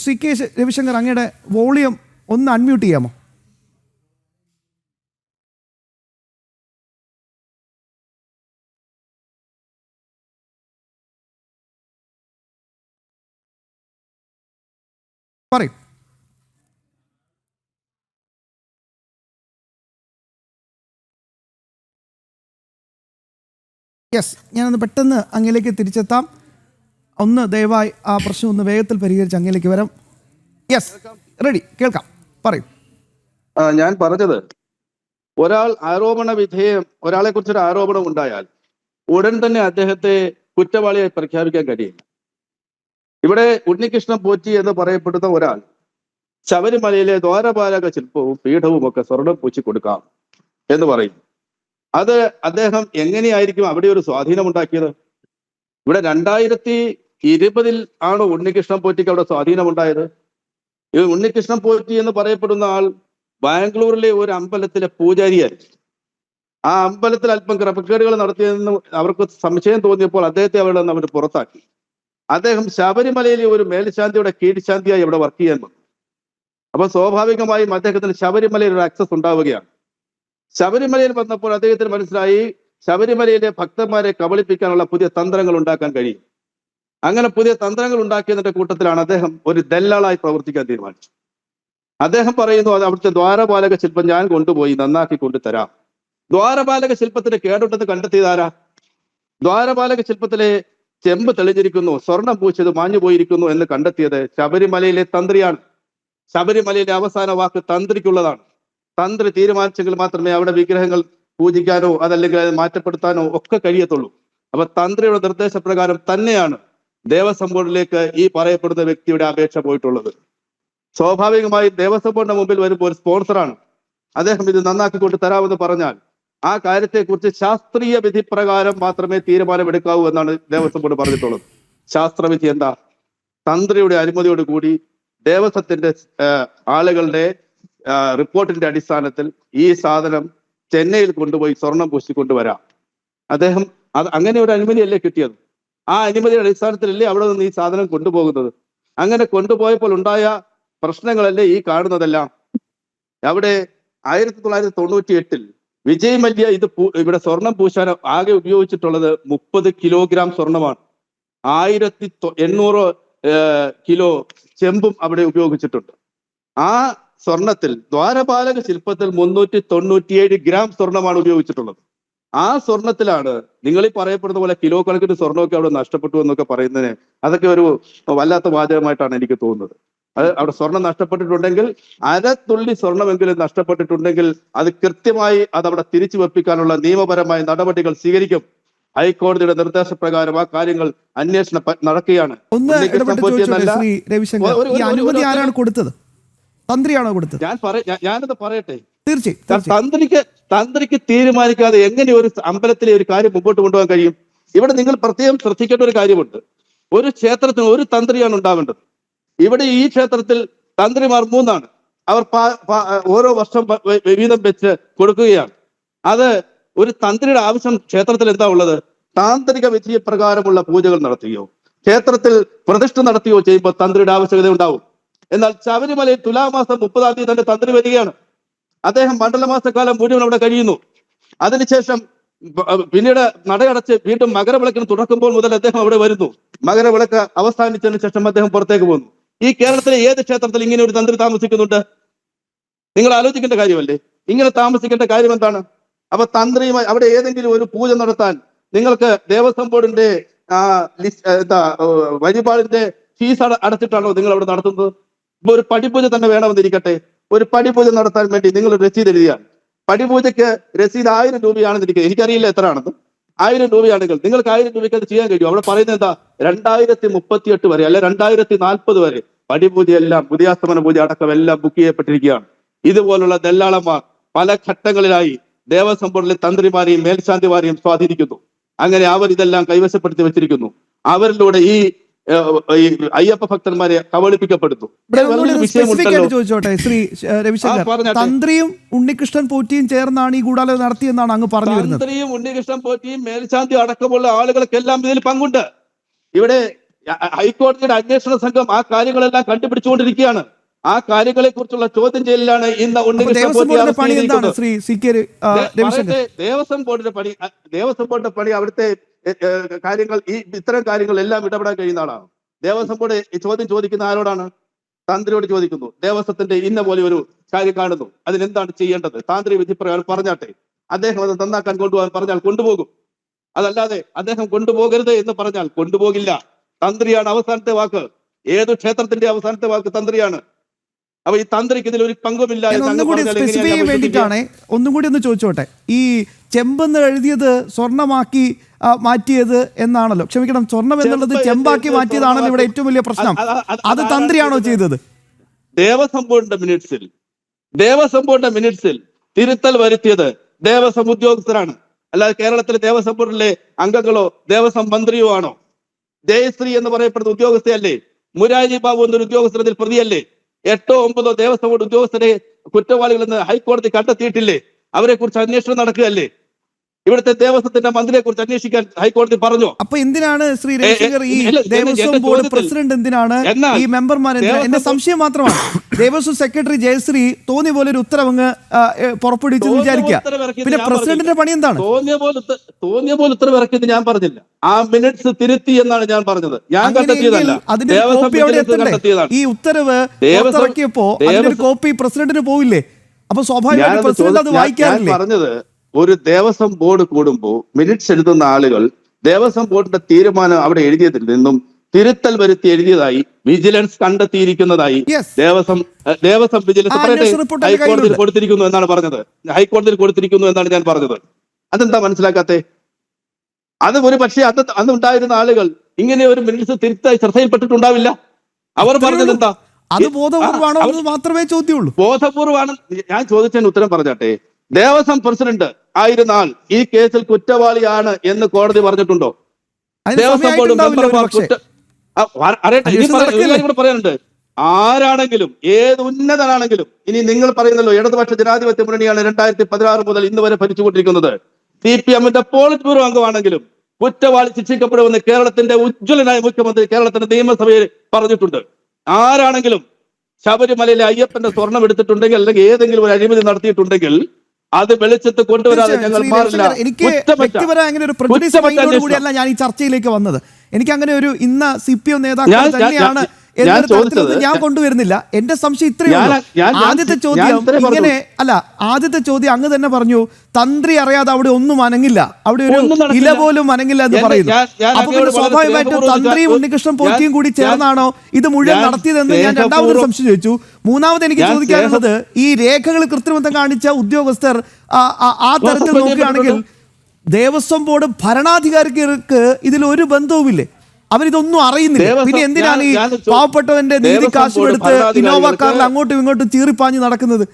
Shri K Ravishankar, അങ്ങയുടെ volume ഒന്ന് unmute ചെയ്യാമോ? പറയൂ. യെസ്, ഞാനൊന്ന് പെട്ടെന്ന് അങ്ങയിലേക്ക് തിരിച്ചെത്താം. ഒന്ന് ദയവായി ആ പ്രശ്നം ഒന്ന് വേഗത്തിൽ പരിഹരിച്ച് അങ്ങയിലേക്ക് വരാം. യെസ്, റെഡി, കേൾക്കാം, പറയൂ. ഞാൻ പറഞ്ഞത്, ഒരാൾ ആരോപണ വിധേയം, ഒരാളെ കുറിച്ചൊരു ആരോപണം ഉണ്ടായാൽ ഉടൻ തന്നെ അദ്ദേഹത്തെ കുറ്റവാളിയായി പ്രഖ്യാപിക്കാൻ കഴിയില്ല. ഇവിടെ ഉണ്ണികൃഷ്ണൻ പോറ്റി എന്ന് പറയപ്പെടുന്ന ഒരാൾ ശബരിമലയിലെ ദ്വാരപാലക ശില്പവും പീഠവും ഒക്കെ സ്വർണം പൂച്ചി കൊടുക്കാം എന്ന് പറയും. അത് അദ്ദേഹം എങ്ങനെയായിരിക്കും അവിടെ ഒരു സ്വാധീനം ഉണ്ടാക്കിയത്? ഇവിടെ 2020 ആണോ ഉണ്ണികൃഷ്ണൻ പോറ്റിക്ക് അവിടെ സ്വാധീനം ഉണ്ടായത്? ഈ ഉണ്ണികൃഷ്ണൻ പോറ്റി എന്ന് പറയപ്പെടുന്ന ആൾ ബാംഗ്ലൂരിലെ ഒരു അമ്പലത്തിലെ പൂജാരിയായിരുന്നു. ആ അമ്പലത്തിൽ അല്പം ക്രമക്കേടുകൾ നടത്തിയതെന്ന് അവർക്ക് സംശയം തോന്നിയപ്പോൾ അദ്ദേഹത്തെ അവിടെ നിന്ന് അവർ പുറത്താക്കി. അദ്ദേഹം ശബരിമലയിലെ ഒരു മേൽശാന്തിയുടെ കീഴ്ശാന്തിയായി ഇവിടെ വർക്ക് ചെയ്യാൻ വന്നു. അപ്പൊ സ്വാഭാവികമായും അദ്ദേഹത്തിന് ശബരിമലയിൽ ഒരു ആക്സസ് ഉണ്ടാവുകയാണ്. ശബരിമലയിൽ വന്നപ്പോൾ അദ്ദേഹത്തിന് മനസ്സിലായി ശബരിമലയിലെ ഭക്തന്മാരെ കബളിപ്പിക്കാനുള്ള പുതിയ തന്ത്രങ്ങൾ ഉണ്ടാക്കാൻ കഴിയും. അങ്ങനെ പുതിയ തന്ത്രങ്ങൾ ഉണ്ടാക്കിയതിന്റെ കൂട്ടത്തിലാണ് അദ്ദേഹം ഒരു ദല്ലാളായി പ്രവർത്തിക്കാൻ തീരുമാനിച്ചു. അദ്ദേഹം പറയുന്നു, അത് അവിടുത്തെ ദ്വാരപാലക ശില്പം ഞാൻ കൊണ്ടുപോയി നന്നാക്കി കൊണ്ടുതരാം. ദ്വാരപാലക ശില്പത്തിന് കേടുണ്ടെന്ന് കണ്ടെത്തിയതാരാ? ദ്വാരപാലക ശില്പത്തിലെ ചെമ്പ് തെളിഞ്ഞിരിക്കുന്നു, സ്വർണം പൂച്ചത് മാഞ്ഞു പോയിരിക്കുന്നു എന്ന് കണ്ടെത്തിയത് ശബരിമലയിലെ തന്ത്രിയാണ്. ശബരിമലയിലെ അവസാന വാക്ക് തന്ത്രിക്കുള്ളതാണ്. തന്ത്രി തീരുമാനിച്ചെങ്കിൽ മാത്രമേ അവിടെ വിഗ്രഹങ്ങൾ പൂജിക്കാനോ അതല്ലെങ്കിൽ അത് മാറ്റപ്പെടുത്താനോ ഒക്കെ കഴിയത്തുള്ളൂ. അപ്പൊ തന്ത്രിയുടെ നിർദ്ദേശപ്രകാരം തന്നെയാണ് ദേവസ്വം ബോർഡിലേക്ക് ഈ പറയപ്പെടുന്ന വ്യക്തിയുടെ അപേക്ഷ പോയിട്ടുള്ളത്. സ്വാഭാവികമായും ദേവസ്വം ബോർഡിന്റെ മുമ്പിൽ വരുമ്പോൾ ഒരു സ്പോൺസറാണ്. അദ്ദേഹം ഇത് നന്നാക്കിക്കൊണ്ട് തരാമെന്ന് പറഞ്ഞാൽ ആ കാര്യത്തെക്കുറിച്ച് ശാസ്ത്രീയ വിധി പ്രകാരം മാത്രമേ തീരുമാനമെടുക്കാവൂ എന്നാണ് ദേവസ്വം ബോർഡ് പറഞ്ഞിട്ടുള്ളത്. ശാസ്ത്രവിധി എന്താ? തന്ത്രിയുടെ അനുമതിയോട് കൂടി ദേവസ്വത്തിന്റെ ആളുകളുടെ റിപ്പോർട്ടിന്റെ അടിസ്ഥാനത്തിൽ ഈ സാധനം ചെന്നൈയിൽ കൊണ്ടുപോയി സ്വർണം പൂശിക്കൊണ്ടുവരാം. അദ്ദേഹം അങ്ങനെ ഒരു അനുമതിയല്ലേ കിട്ടിയത്? ആ അനുമതിയുടെ അടിസ്ഥാനത്തിലല്ലേ അവിടെ നിന്ന് ഈ സാധനം കൊണ്ടുപോകുന്നത്. അങ്ങനെ കൊണ്ടുപോയപ്പോൾ ഉണ്ടായ പ്രശ്നങ്ങളല്ലേ ഈ കാണുന്നതെല്ലാം. അവിടെ 1998 വിജയ് മല്യ ഇവിടെ സ്വർണം പൂശാൻ ആകെ ഉപയോഗിച്ചിട്ടുള്ളത് 30 കിലോഗ്രാം സ്വർണമാണ്. 1800 കിലോ ചെമ്പും അവിടെ ഉപയോഗിച്ചിട്ടുണ്ട്. ആ സ്വർണത്തിൽ ദ്വാരപാലക ശില്പത്തിൽ 397 ഗ്രാം സ്വർണമാണ് ഉപയോഗിച്ചിട്ടുള്ളത്. ആ സ്വർണത്തിലാണ് നിങ്ങൾ ഈ പറയപ്പെടുന്ന പോലെ കിലോ കണക്കിന് സ്വർണ്ണമൊക്കെ അവിടെ നഷ്ടപ്പെട്ടു എന്നൊക്കെ പറയുന്നതിന് അതൊക്കെ ഒരു വല്ലാത്ത വാചകമായിട്ടാണ് എനിക്ക് തോന്നുന്നത്. അത് അവിടെ സ്വർണം നഷ്ടപ്പെട്ടിട്ടുണ്ടെങ്കിൽ, അരത്തുള്ളി സ്വർണമെങ്കിലും നഷ്ടപ്പെട്ടിട്ടുണ്ടെങ്കിൽ അത് കൃത്യമായി അതവിടെ തിരിച്ചു വെപ്പിക്കാനുള്ള നിയമപരമായ നടപടികൾ സ്വീകരിക്കും. ഹൈക്കോടതിയുടെ നിർദ്ദേശപ്രകാരം ആ കാര്യങ്ങൾ അന്വേഷണം നടക്കുകയാണ്. തന്ത്രിയാണോ കൊടുത്തത്? ഞാനത് പറയട്ടെ. തന്ത്രിക്ക് തീരുമാനിക്കാതെ എങ്ങനെ ഒരു അമ്പലത്തിലെ ഒരു കാര്യം മുമ്പോട്ട് കൊണ്ടുപോകാൻ കഴിയും? ഇവിടെ നിങ്ങൾ പ്രത്യേകം ശ്രദ്ധിക്കേണ്ട ഒരു കാര്യമുണ്ട്. ഒരു ക്ഷേത്രത്തിന് ഒരു തന്ത്രിയാണ് ഉണ്ടാവേണ്ടത്. ഇവിടെ ഈ ക്ഷേത്രത്തിൽ തന്ത്രിമാർ 3 ആണ്. അവർ ഓരോ വർഷം വീതം വെച്ച് കൊടുക്കുകയാണ്. അത് ഒരു തന്ത്രിയുടെ ആവശ്യം ക്ഷേത്രത്തിൽ എന്താ ഉള്ളത്? താന്ത്രിക വിധി പ്രകാരമുള്ള പൂജകൾ നടത്തുകയോ ക്ഷേത്രത്തിൽ പ്രതിഷ്ഠ നടത്തുകയോ ചെയ്യുമ്പോൾ തന്ത്രിയുടെ ആവശ്യകത ഉണ്ടാവും. എന്നാൽ ശബരിമലയിൽ തുലാമാസം 30-ാം തീയതി തന്നെ തന്ത്രി വരികയാണ്. അദ്ദേഹം മണ്ഡലമാസക്കാലം മുഴുവൻ അവിടെ കഴിയുന്നു. അതിനുശേഷം പിന്നീട് നടയടച്ച് വീണ്ടും മകരവിളക്കിന് തുറക്കുമ്പോൾ മുതൽ അദ്ദേഹം അവിടെ വരുന്നു. മകരവിളക്ക് അവസാനിച്ചതിന് ശേഷം അദ്ദേഹം പുറത്തേക്ക് പോകുന്നു. ഈ കേരളത്തിലെ ഏത് ക്ഷേത്രത്തിൽ ഇങ്ങനെ ഒരു തന്ത്രി താമസിക്കുന്നുണ്ട്? നിങ്ങൾ ആലോചിക്കേണ്ട കാര്യമല്ലേ? ഇങ്ങനെ താമസിക്കേണ്ട കാര്യം എന്താണ്? അപ്പൊ തന്ത്രിയുമായി അവിടെ ഏതെങ്കിലും ഒരു പൂജ നടത്താൻ നിങ്ങൾക്ക് ദേവസ്വം ബോർഡിന്റെ വഴിപാടിന്റെ ഫീസ് അടച്ചിട്ടാണോ നിങ്ങൾ അവിടെ നടത്തുന്നത്? ഇപ്പൊ ഒരു പടിപൂജ തന്നെ വേണമെന്നിരിക്കട്ടെ, ഒരു പടിപൂജ നടത്താൻ വേണ്ടി നിങ്ങൾ രസീത് എഴുതിയാൽ പടിപൂജയ്ക്ക് രസീത് 1000 രൂപയാണെന്നിരിക്കുക. എനിക്കറിയില്ല എത്രയാണെന്ന്. 1000 രൂപയാണെങ്കിൽ നിങ്ങൾക്ക് 1000 രൂപയ്ക്ക് അത് ചെയ്യാൻ കഴിയും. അവിടെ പറയുന്നത് എന്താ? 2038 വരെ അല്ലെ 2040 വരെ പടിപൂജയെല്ലാം, ഉദയാസ്തമന പൂജ അടക്കം എല്ലാം ബുക്ക് ചെയ്യപ്പെട്ടിരിക്കുകയാണ്. ഇതുപോലുള്ള ദല്ലാളന്മാർ പല ഘട്ടങ്ങളിലായി ദേവസ്വം ബോർഡിലെ തന്ത്രിമാരെയും മേൽശാന്തിമാരെയും സ്വാധീനിക്കുന്നു. അങ്ങനെ അവർ ഇതെല്ലാം കൈവശപ്പെടുത്തി വെച്ചിരിക്കുന്നു. അവരിലൂടെ ഈ അയ്യപ്പ ഭക്തന്മാരെ കബളിപ്പിക്കപ്പെടുന്നു. ചോദിച്ചോട്ടെ ശ്രീ രവിശങ്കർ, തന്ത്രിയും ഉണ്ണികൃഷ്ണൻ പോറ്റിയും ചേർന്നാണ് ഈ ഗൂഢാലോചന നടത്തിയെന്നാണ് അങ്ങ് പറഞ്ഞു വരുന്നത്. തന്ത്രിയും ഉണ്ണികൃഷ്ണൻ പോറ്റിയും മേൽശാന്തി അടക്കമുള്ള ആളുകൾക്കെല്ലാം ഇതിൽ പങ്കുണ്ട്. ഇവിടെ ഹൈക്കോടതിയുടെ അന്വേഷണ സംഘം ആ കാര്യങ്ങളെല്ലാം കണ്ടുപിടിച്ചുകൊണ്ടിരിക്കുകയാണ്. ആ കാര്യങ്ങളെ കുറിച്ചുള്ള ചോദ്യം ചെയ്യലാണ് ഇന്ന് ഉണ്ണികൃഷ്ണൻ പോറ്റി അറസ്റ്റ് ചെയ്തിരിക്കുന്നത്. ദേവസ്വം ബോർഡിന്റെ പണി അവിടുത്തെ കാര്യങ്ങൾ ഇത്തരം കാര്യങ്ങളെല്ലാം ഇടപെടാൻ കഴിയുന്ന ആളാണ്. ദേവസ്വം ബോർഡ് ചോദ്യം ചോദിക്കുന്ന ആരോടാണ്? തന്ത്രിയോട് ചോദിക്കുന്നു. ദേവസ്വത്തിന്റെ ഇന്ന പോലെ ഒരു കാര്യം കാണുന്നു, അതിനെന്താണ് ചെയ്യേണ്ടത്? താന്ത്രി വിധിപ്രകാരം പറഞ്ഞാട്ടെ. അദ്ദേഹം അത് നന്നാക്കാൻ കൊണ്ടുപോകാൻ പറഞ്ഞാൽ കൊണ്ടുപോകും. അതല്ലാതെ അദ്ദേഹം കൊണ്ടുപോകരുത് എന്ന് പറഞ്ഞാൽ കൊണ്ടുപോകില്ല. തന്ത്രിയാണ് അവസാനത്തെ വാക്ക്. ഏതു ക്ഷേത്രത്തിന്റെ അവസാനത്തെ വാക്ക് തന്ത്രിയാണ്. അപ്പൊ ഈ തന്ത്രിക്ക് ഇതിൽ ഒരു പങ്കുമില്ല. ഒന്നും കൂടി ഒന്ന് ചോദിച്ചോട്ടെ, ഈ ചെമ്പെന്ന് എഴുതിയത് സ്വർണമാക്കി മാറ്റിയത് എന്നാണല്ലോ, ക്ഷമിക്കണം, സ്വർണം എന്നുള്ളത് ചെമ്പാക്കി മാറ്റിയതാണല്ലോ ഇവിടെ ഏറ്റവും വലിയ പ്രശ്നം. അത് തന്ത്രിയാണോ ചെയ്തത്? ദേവസ്വം ബോർഡിന്റെ മിനിറ്റ്സിൽ തിരുത്തൽ വരുത്തിയത് ദേവസ്വം ഉദ്യോഗസ്ഥരാണ്. അല്ലാതെ കേരളത്തിലെ ദേവസ്വം ബോർഡിലെ അംഗങ്ങളോ ദേവസ്വം മന്ത്രിയോ ആണോ? ജയശ്രീ എന്ന് പറയപ്പെടുന്ന ഉദ്യോഗസ്ഥയല്ലേ? മുരാരി ബാബു എന്നൊരു ഉദ്യോഗസ്ഥർ പ്രതിയല്ലേ? 8 or 9 ദേവസ്വം ബോർഡ് ഉദ്യോഗസ്ഥരെ കുറ്റവാളികളെന്ന് ഹൈക്കോടതി കണ്ടെത്തിയിട്ടില്ലേ? അവരെ കുറിച്ച് അന്വേഷണം നടക്കുകയല്ലേ? ഇവിടുത്തെ ദേവസ്വത്തിന്റെ മന്ത്രിയെ കുറിച്ച് അന്വേഷിക്കാൻ ഹൈക്കോടതി പറഞ്ഞു. അപ്പൊ എന്തിനാണ് ശ്രീ രവിശങ്കർ ഈ ദേവസ്വം ബോർഡ് പ്രസിഡന്റ് എന്തിനാണ് ഈ മെമ്പർമാർ? എന്റെ സംശയം മാത്രമാണ്. ദേവസ്വം സെക്രട്ടറി ജയശ്രീ തോന്നിയ പോലെ ഒരു ഉത്തരവങ്ങ് പുറപ്പെടുവിച്ചു വിചാരിക്കുക, പിന്നെ പ്രസിഡന്റിന്റെ പണി എന്താണ്? തോന്നിയ പോലെ ഉത്തരവ് ഇറക്കിയത് ഞാൻ പറഞ്ഞില്ല. ആ മിനിറ്റ്സ് തിരുത്തി എന്നാണ് ഞാൻ പറഞ്ഞത്. ഞാൻ കണ്ടെത്തിയതല്ല. ഈ ഉത്തരവ് പുറത്തിറക്കിയപ്പോ അതിന്റെ ഒരു കോപ്പി പ്രസിഡന്റിന് പോവില്ലേ? അപ്പൊ സ്വാഭാവികമായിട്ട് പ്രസിഡന്റ് അത് വായിക്കാറില്ലേ? പറഞ്ഞത് ഒരു ദേവസ്വം ബോർഡ് കൂടുമ്പോൾ മിനിറ്റ്സ് എഴുതുന്ന ആളുകൾ ദേവസ്വം ബോർഡിന്റെ തീരുമാനം അവിടെ എഴുതിയതിൽ നിന്നും തിരുത്തൽ വരുത്തി എഴുതിയതായി വിജിലൻസ് കണ്ടെത്തിയിരിക്കുന്നതായി ദേവസ്വം വിജിലൻസ് ഹൈക്കോടതിയിൽ കൊടുത്തിരിക്കുന്നു എന്നാണ് പറഞ്ഞത്. ഹൈക്കോടതിയിൽ കൊടുത്തിരിക്കുന്നു എന്നാണ് ഞാൻ പറഞ്ഞത്. അതെന്താ മനസ്സിലാക്കാത്തെ? അത് ഒരു പക്ഷേ അന്ന് ഉണ്ടായിരുന്ന ആളുകൾ ഇങ്ങനെ ഒരു മിനിറ്റ്സ് തിരുത്തായി ശ്രദ്ധയിൽപ്പെട്ടിട്ടുണ്ടാവില്ല. അവർ പറഞ്ഞത് എന്താ? അത് ബോധപൂർവ്വമാണോ എന്ന് മാത്രമേ ചോദ്യമുള്ളൂ. ബോധപൂർവ്വമാണ്. ഞാൻ ചോദിച്ചതിന് ഉത്തരം പറഞ്ഞാട്ടെ. ദേവസ്വം പ്രസിഡന്റ് ആയിരുന്നാൽ ഈ കേസിൽ കുറ്റവാളിയാണ് എന്ന് കോടതി പറഞ്ഞിട്ടുണ്ടോ? ദേവസ്വം ബോർഡ് പറയാനുണ്ട്. ആരാണെങ്കിലും ഏത് ഉന്നതനാണെങ്കിലും, ഇനി നിങ്ങൾ പറയുന്നല്ലോ ഇടതുപക്ഷ ജനാധിപത്യ മുന്നണിയാണ് 2016 മുതൽ ഇന്ന് വരെ ഭരിച്ചുകൊണ്ടിരിക്കുന്നത്. CPM-ന്റെ പോളിറ്റ് ബ്യൂറോ അംഗമാണെങ്കിലും കുറ്റവാളി ശിക്ഷിക്കപ്പെടുമെന്ന് കേരളത്തിന്റെ ഉജ്ജ്വലനായ മുഖ്യമന്ത്രി കേരളത്തിന്റെ നിയമസഭയിൽ പറഞ്ഞിട്ടുണ്ട്. ആരാണെങ്കിലും ശബരിമലയിലെ അയ്യപ്പന്റെ സ്വർണം എടുത്തിട്ടുണ്ടെങ്കിൽ അല്ലെങ്കിൽ ഏതെങ്കിലും ഒരു അഴിമതി നടത്തിയിട്ടുണ്ടെങ്കിൽ അത് വെളിച്ചത്ത് കൊണ്ടുവരാതെ ഞങ്ങൾ മാറില്ല. എനിക്ക് വ്യക്തിപരമായ അങ്ങനെ ഒരു പ്രജുഡീസ് മൈൻഡോട് കൂടിയല്ല ഞാൻ ഈ ചർച്ചയിലേക്ക് വന്നത്. എനിക്ക് അങ്ങനെ ഒരു ഇന്ന CPM നേതാക്കൾ തന്നെയാണ് ഞാൻ കൊണ്ടുവരുന്നില്ല. എന്റെ സംശയം ഇത്രയും. ആദ്യത്തെ ചോദ്യം അങ്ങ് തന്നെ പറഞ്ഞു, തന്ത്രി അറിയാതെ അവിടെ ഒന്നും അനങ്ങില്ല, അവിടെ ഒരു ഇല പോലും അനങ്ങില്ല എന്ന് പറയുന്നു. അപ്പൊ പിന്നെ സ്വാഭാവികമായിട്ടും തന്ത്രിയും ഉണ്ണികൃഷ്ണൻ പോറ്റിയും കൂടി ചേർന്നാണോ ഇത് മുഴുവൻ നടത്തിയതെന്ന് ഞാൻ രണ്ടാമതൊരു സംശയം ചോദിച്ചു. മൂന്നാമത് എനിക്ക് ചോദിക്കാനുള്ളത്, ഈ രേഖകൾ കൃത്രിമത്വം കാണിച്ച ഉദ്യോഗസ്ഥർ ആ തരത്തിൽ നോക്കുകയാണെങ്കിൽ ദേവസ്വം ബോർഡ് ഭരണാധികാരികൾക്ക് ഇതിൽ ഒരു ബന്ധവുമില്ലേ? അവരിതൊന്നും അറിയുന്നില്ല. പിന്നെ എന്തിനാണ് ഈ പാവപ്പെട്ടവന്റെ നീതി കാശുമെടുത്ത് ഇന്നോവ കാറിൽ അങ്ങോട്ടും ഇങ്ങോട്ടും ചീറിപ്പാഞ്ഞ് നടക്കുന്നത്?